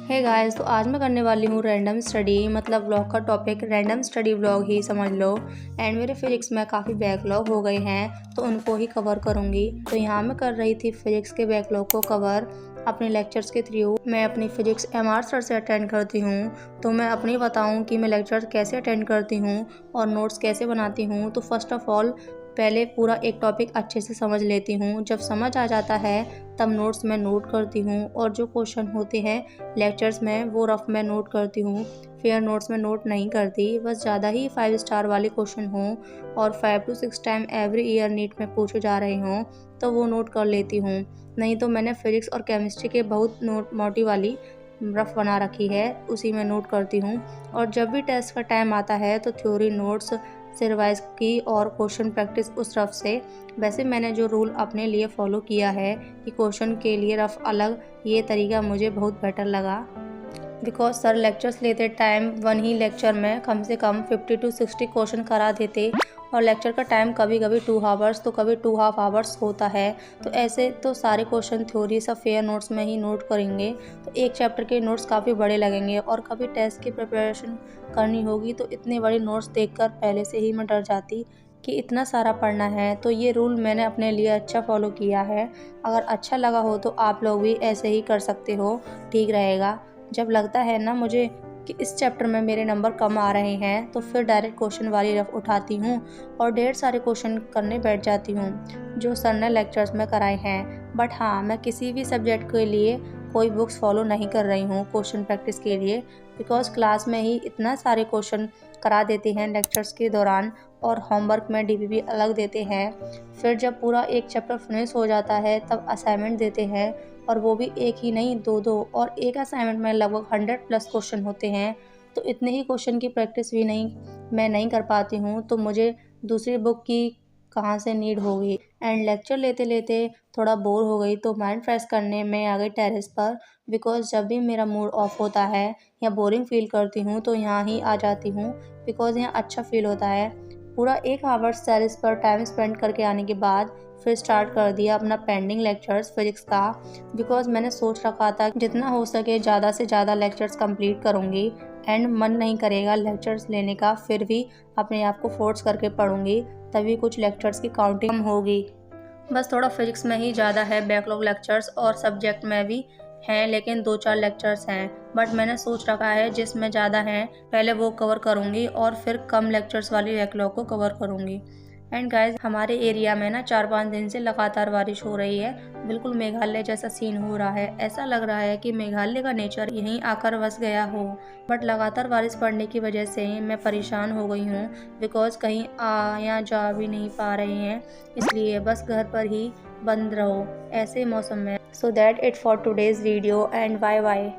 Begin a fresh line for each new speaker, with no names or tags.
Hey guys, तो आज मैं करने वाली हूँ रैंडम स्टडी। मतलब व्लॉग का टॉपिक रैंडम स्टडी व्लॉग ही समझ लो। एंड मेरे फिजिक्स में काफ़ी बैकलॉग हो गए हैं तो उनको ही कवर करूँगी। तो यहाँ मैं कर रही थी फिजिक्स के बैकलॉग को कवर अपने लेक्चर्स के थ्रू। मैं अपनी फिजिक्स MR सर से अटेंड करती हूँ, तो मैं अपनी बताऊँ कि मैं लेक्चर कैसे अटेंड करती हूँ और नोट्स कैसे बनाती हूँ। तो फर्स्ट ऑफ ऑल पहले पूरा एक टॉपिक अच्छे से समझ लेती हूँ। जब समझ आ जाता है तब नोट्स में नोट करती हूँ और जो क्वेश्चन होते हैं लेक्चर्स में वो रफ में नोट करती हूँ। फिर नोट्स में नोट नहीं करती, बस ज़्यादा ही 5 स्टार वाले क्वेश्चन हों और 5 to 6 time every year NEET में पूछे जा रहे हों तो वो नोट कर लेती हूँ। नहीं तो मैंने फिजिक्स और केमिस्ट्री के बहुत नोट मोटी वाली रफ बना रखी है, उसी में नोट करती हूँ। और जब भी टेस्ट का टाइम आता है तो थ्योरी नोट्स से रिवाइज की और क्वेश्चन प्रैक्टिस उस रफ से। वैसे मैंने जो रूल अपने लिए फॉलो किया है कि क्वेश्चन के लिए रफ अलग, ये तरीका मुझे बहुत बेटर लगा। बिकॉज सर लेक्चर्स लेते टाइम वन ही लेक्चर में कम से कम 50 to 60 क्वेश्चन करा देते और लेक्चर का टाइम कभी कभी 2 आवर्स तो कभी 2.5 आवर्स होता है। तो ऐसे तो सारे क्वेश्चन थ्योरी सब फेयर नोट्स में ही नोट करेंगे तो एक चैप्टर के नोट्स काफ़ी बड़े लगेंगे और कभी टेस्ट की प्रिपरेशन करनी होगी तो इतने बड़े नोट्स देखकर पहले से ही मैं डर जाती कि इतना सारा पढ़ना है। तो ये रूल मैंने अपने लिए अच्छा फॉलो किया है। अगर अच्छा लगा हो तो आप लोग भी ऐसे ही कर सकते हो, ठीक रहेगा। जब लगता है ना मुझे कि इस चैप्टर में मेरे नंबर कम आ रहे हैं तो फिर डायरेक्ट क्वेश्चन वाली रफ उठाती हूँ और ढेर सारे क्वेश्चन करने बैठ जाती हूँ जो सर ने लेक्चर्स में कराए हैं। बट हाँ, मैं किसी भी सब्जेक्ट के लिए कोई बुक्स फॉलो नहीं कर रही हूँ क्वेश्चन प्रैक्टिस के लिए, बिकॉज क्लास में ही इतना सारे क्वेश्चन करा देते हैं लेक्चर्स के दौरान और होमवर्क में DPP अलग देते हैं। फिर जब पूरा एक चैप्टर फिनिश हो जाता है तब असाइनमेंट देते हैं और वो भी एक ही नहीं, दो दो, और एक असाइनमेंट में लगभग 100+ क्वेश्चन होते हैं। तो इतने ही क्वेश्चन की प्रैक्टिस भी मैं नहीं कर पाती हूँ, तो मुझे दूसरी बुक की कहाँ से नीड होगी। एंड लेक्चर लेते लेते थोड़ा बोर हो गई तो माइंड फ्रेश करने में आ गई टेरेस पर। बिकॉज जब भी मेरा मूड ऑफ होता है या बोरिंग फील करती हूँ तो यहाँ ही आ जाती हूँ, बिकॉज यहाँ अच्छा फील होता है। पूरा 1 आवर्स टेरेस पर टाइम स्पेंड करके आने के बाद फिर स्टार्ट कर दिया अपना पेंडिंग लेक्चर्स फिजिक्स का। बिकॉज मैंने सोच रखा था जितना हो सके ज़्यादा से ज़्यादा लेक्चर्स कंप्लीट करूँगी। एंड मन नहीं करेगा लेक्चर्स लेने का, फिर भी अपने आप को फोर्स करके पढ़ूँगी, तभी कुछ लेक्चर्स की काउंटिंग कम होगी। बस थोड़ा फिजिक्स में ही ज़्यादा है बैकलॉग लेक्चर्स और सब्जेक्ट में भी हैं, लेकिन 2-4 लेक्चर्स हैं। बट मैंने सोच रखा है जिसमें ज़्यादा हैं पहले वो कवर करूँगी और फिर कम लेक्चर्स वाली बैकलॉग को कवर करूँगी। एंड गाइस, हमारे एरिया में ना 4-5 दिन से लगातार बारिश हो रही है। बिल्कुल मेघालय जैसा सीन हो रहा है, ऐसा लग रहा है कि मेघालय का नेचर यहीं आकर बस गया हो। बट लगातार बारिश पड़ने की वजह से मैं परेशान हो गई हूँ, बिकॉज कहीं आ या जा भी नहीं पा रहे हैं, इसलिए बस घर पर ही बंद रहो ऐसे मौसम में। So that it for today's video and bye bye.